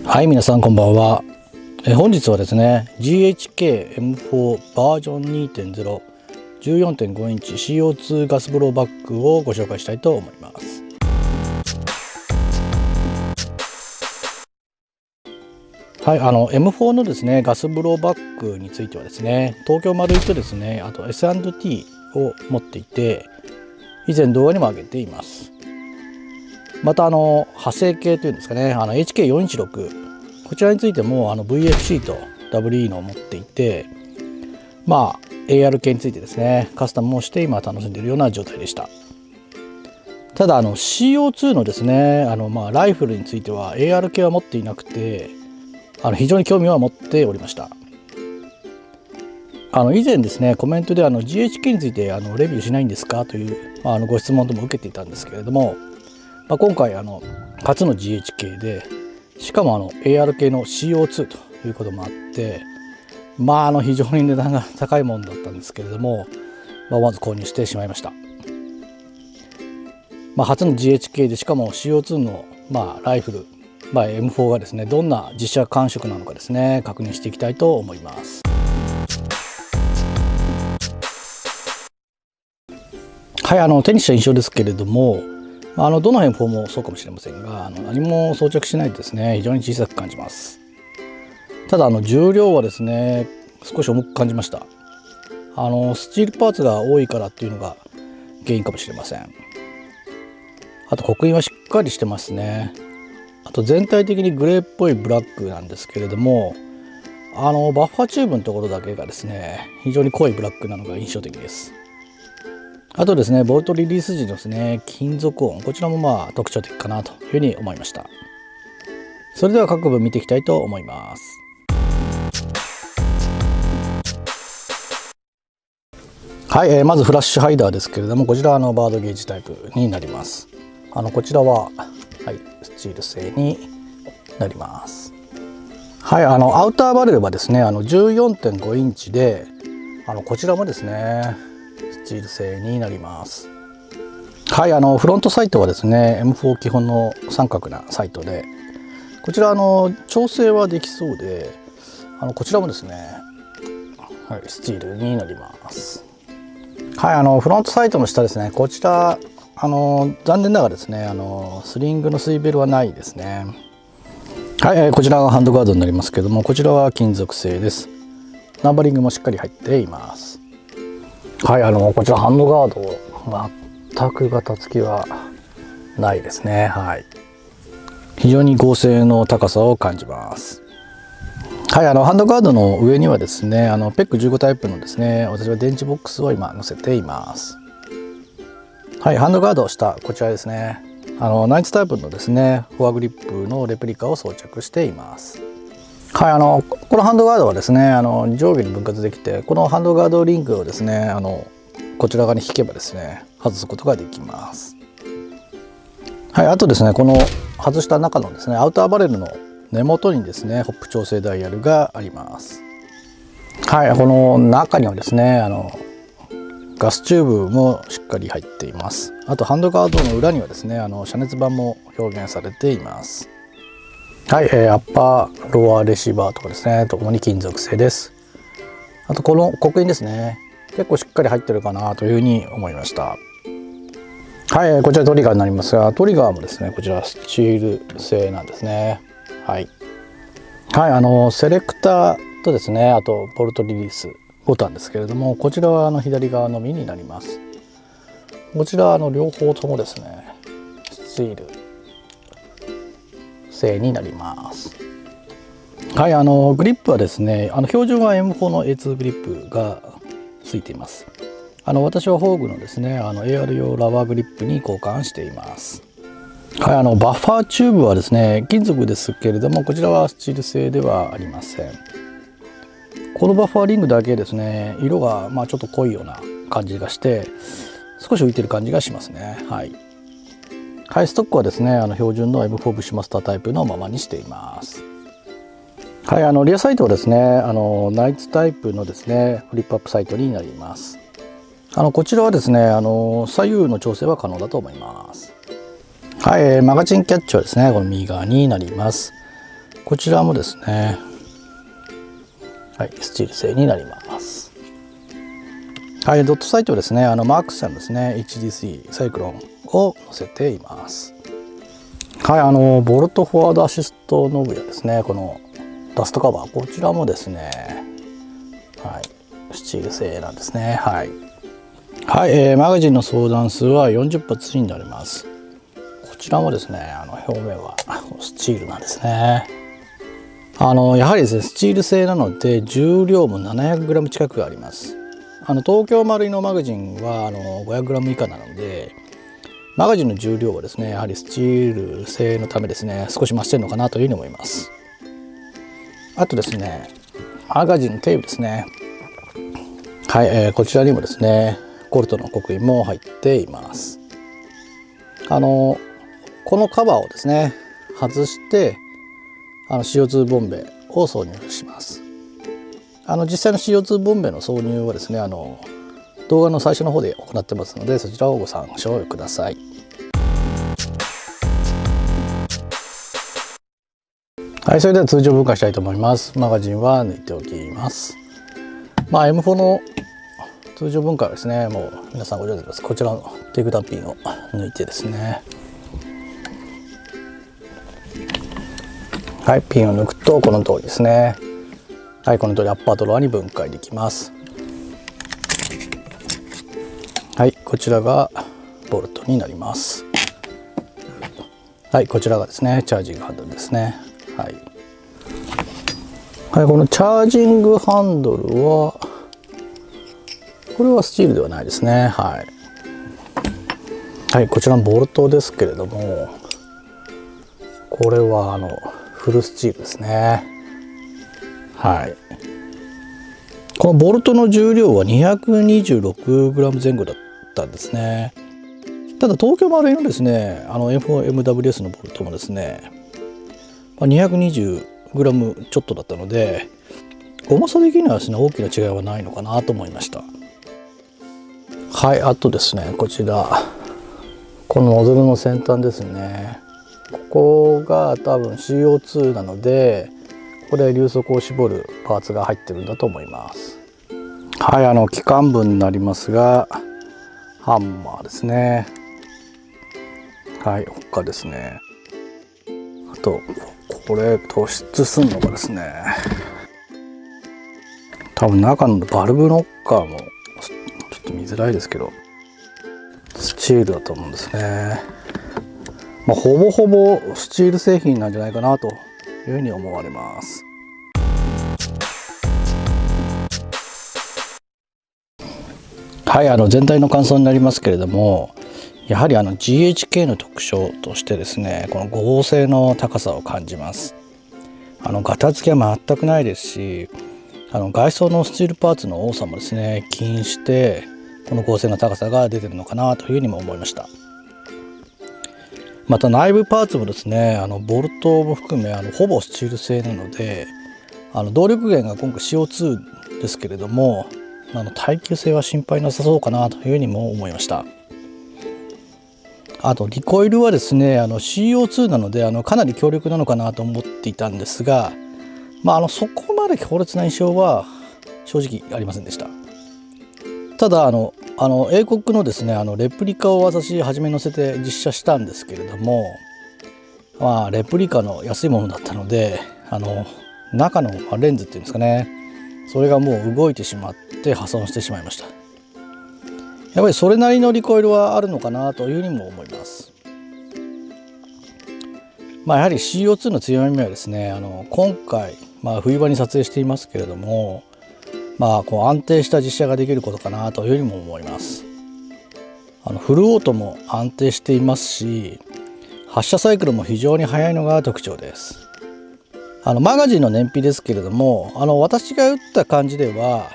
はい、皆さんこんばんは。本日はですね GHK-M4 バージョン 2.0 14.5 インチ CO2 ガスブローバッグをご紹介したいと思います。はい、M4 のですねガスブローバッグについてはですね、東京マルイとですね、あと S&T を持っていて、以前動画にも上げています。また派生系というんですかね、HK416 こちらについてもVFC と WE のを持っていて、AR 系についてですねカスタムもして今楽しんでいるような状態でした。ただCO2 のですねライフルについては AR 系は持っていなくて、非常に興味は持っておりました。以前ですねコメントでGHK についてレビューしないんですかというご質問とも受けていたんですけれども、今回初の GHK で、しかもAR 系の CO2 ということもあって、非常に値段が高いものだったんですけれども、まず購入してしまいました。初の GHK でしかも CO2 のライフル、M4 がですねどんな実写感触なのかですね確認していきたいと思います。はい、手にした印象ですけれども、どの M4 もそうかもしれませんが何も装着しないとですね非常に小さく感じます。ただ重量はですね少し重く感じました。スチールパーツが多いからっていうのが原因かもしれません。あと刻印はしっかりしてますね。あと全体的にグレーっぽいブラックなんですけれども、バッファーチューブのところだけがですね非常に濃いブラックなのが印象的です。あとですねボルトリリース時のですね金属音、こちらも特徴的かなというふうに思いました。それでは各部見ていきたいと思います。はい、まずフラッシュハイダーですけれども、こちらバードゲージタイプになります。こちらは、スチール製になります。はい、アウターバレルはですね14.5 インチでこちらもですねスチール製になります。はい、フロントサイトはですね M4 基本の三角なサイトで、こちら調整はできそうで、こちらもですね、スチールになります。はい、フロントサイトの下ですね、こちら残念ながらですねスリングのスイベルはないですね。はい、こちらがハンドガードになりますけども、こちらは金属製です。ナンバリングもしっかり入っています。はい、こちらハンドガード全くガタつきはないですね。はい、非常に剛性の高さを感じます。はい、ハンドガードの上にはですねペック15タイプのですね私は電池ボックスを今載せています。はい、ハンドガード下こちらですねナイツタイプのですねフォアグリップのレプリカを装着しています。はい、このハンドガードはですね上下に分割できて、このハンドガードリングをですねこちら側に引けばですね外すことができます。はい、あとですねこの外した中のですねアウターバレルの根元にですねホップ調整ダイヤルがあります。はい、この中にはですねガスチューブもしっかり入っています。あとハンドガードの裏にはですね遮熱板も表現されています。はい、アッパーロアレシーバーとかですねともに金属製です。あとこの刻印ですね、結構しっかり入ってるかなというふうに思いました。はい、こちらトリガーになりますが、トリガーもですねこちらスチール製なんですね。はい、セレクターとですねあとボルトリリースボタンですけれども、こちらは左側のみになります。こちら両方ともですねスチール製になります。はい、グリップはですね標準は M4 の A2 グリップがついています。私はホーグのですねAR 用ラバーグリップに交換しています。はい、バッファーチューブはですね金属ですけれども、こちらはスチール製ではありません。このバッファーリングだけですね色がちょっと濃いような感じがして少し浮いてる感じがしますね。はい、ストックはですね標準の M4 ブッシュマスタータイプのままにしています。はい、リアサイトはですねナイツタイプのですねフリップアップサイトになります。こちらはですね左右の調整は可能だと思います。はい、マガジンキャッチはですねこの右側になります。こちらもですね、はい、スチール製になります。はい、ドットサイトですね、マークス社のですね HDC サイクロンを載せています。はい、ボルトフォワードアシストノブやですね、このダストカバー、こちらもですね、はい、スチール製なんですね。はい、はい、マガジンの相談数は40発になります。こちらもですね、表面はスチールなんですね。やはりですね、スチール製なので重量も 700g 近くあります。東京マルイのマガジンは500g 以下なので、マガジンの重量はですね、やはりスチール製のためですね、少し増してるのかなというふうに思います。あとですね、マガジンのテープですね。はい、こちらにもですね、コルトの刻印も入っています。このカバーをですね、外してCO2 ボンベを挿入します。実際の CO2 ボンベの挿入はですね、動画の最初の方で行ってますので、そちらをご参照ください。はい、それでは通常分解したいと思います。マガジンは抜いておきます。M4 の通常分解はですね、もう皆さんご存知です。こちらのテイクダウンピンを抜いてですね、はい、ピンを抜くとこの通りですね。はい、この通りアッパードロアに分解できます。はい、こちらがボルトになります。はい、こちらがですね、チャージングハンドルですね。はい、はい、このチャージングハンドルはこれはスチールではないですね。はい、はい、こちらのボルトですけれども、これはフルスチールですね。はい、このボルトの重量は 226g 前後だったんですね。ただ東京マルイのですね、F4MWS のボルトもですね、220g ちょっとだったので、重さ的にはですね、大きな違いはないのかなと思いました。はい、あとですね、こちらこのノズルの先端ですね。ここが多分 CO2 なので、ここで流速を絞るパーツが入ってるんだと思います。はい、機関部になりますが、ハンマーですね。はい、他ですね。あとこれ突出するのがですね、多分中のバルブノッカーもちょっと見づらいですけど、スチールだと思うんですね。ほぼほぼスチール製品なんじゃないかなというふうに思われます。はい、全体の感想になりますけれども、やはりGHK の特徴としてですね、この合成の高さを感じます。ガタつきは全くないですし、外装のスチールパーツの多さもですね、起因してこの合成の高さが出てるのかなというふうにも思いました。また内部パーツもですね、ボルトも含めほぼスチール製なので、動力源が今回 CO2 ですけれども、耐久性は心配なさそうかなというふうにも思いました。あとリコイルはですね、CO2 なのでかなり強力なのかなと思っていたんですが、そこまで強烈な印象は正直ありませんでした。ただ英国のですねレプリカを私初め乗せて実写したんですけれども、レプリカの安いものだったので、中のレンズっていうんですかね、それがもう動いてしまって破損してしまいました。やっぱりそれなりのリコイルはあるのかなというふうにも思います。やはり CO2 の強みはですね、今回、冬場に撮影していますけれども、こう安定した実写ができることかなというふうにも思います。フルオートも安定していますし、発射サイクルも非常に速いのが特徴です。マガジンの燃費ですけれども、私が打った感じでは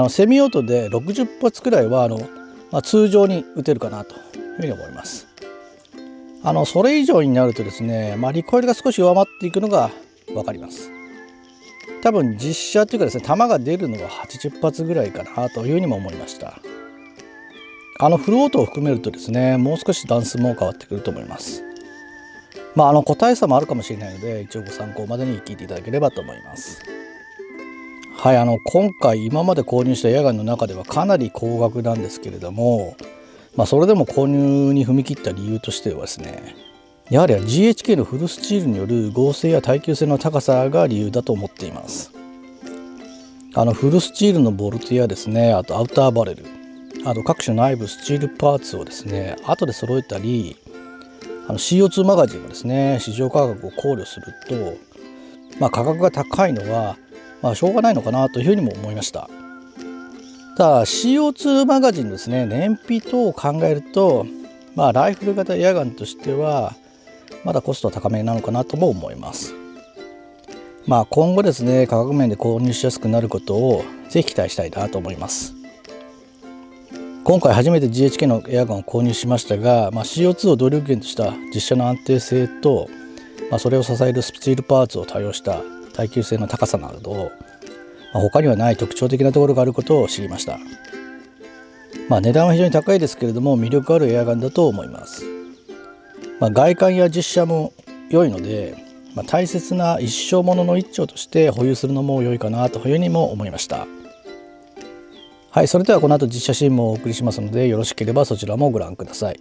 セミオートで60発くらいは通常に打てるかなというふうに思います。それ以上になるとですね、リコイルが少し弱まっていくのが分かります。多分実写というかですね、弾が出るのは80発ぐらいかなというふうにも思いました。フルオートを含めるとですね、もう少し弾数も変わってくると思います。個体差もあるかもしれないので、一応ご参考までに聞いていただければと思います。はい、今回今まで購入したエアガンの中ではかなり高額なんですけれども、それでも購入に踏み切った理由としてはですね、やはり GHK のフルスチールによる剛性や耐久性の高さが理由だと思っています。フルスチールのボルトやですね、あとアウターバレル、あと各種内部スチールパーツをですね後で揃えたり、CO2 マガジンもですね市場価格を考慮すると、価格が高いのはしょうがないのかなというふうにも思いました。ただ CO2 マガジンのですね燃費等を考えると、ライフル型エアガンとしてはまだコストは高めなのかなとも思います。今後ですね価格面で購入しやすくなることをぜひ期待したいなと思います。今回初めて GHK のエアガンを購入しましたが、CO2 を動力源とした実車の安定性と、それを支えるスチールパーツを多用した耐久性の高さなど、他にはない特徴的なところがあることを知りました。値段は非常に高いですけれども魅力あるエアガンだと思います。外観や実車も良いので、大切な一生ものの一丁として保有するのも良いかなというふうにも思いました。はい、それではこの後実写シーンもお送りしますので、よろしければそちらもご覧ください。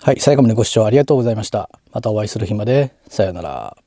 はい、最後までご視聴ありがとうございました。またお会いする日まで。さようなら。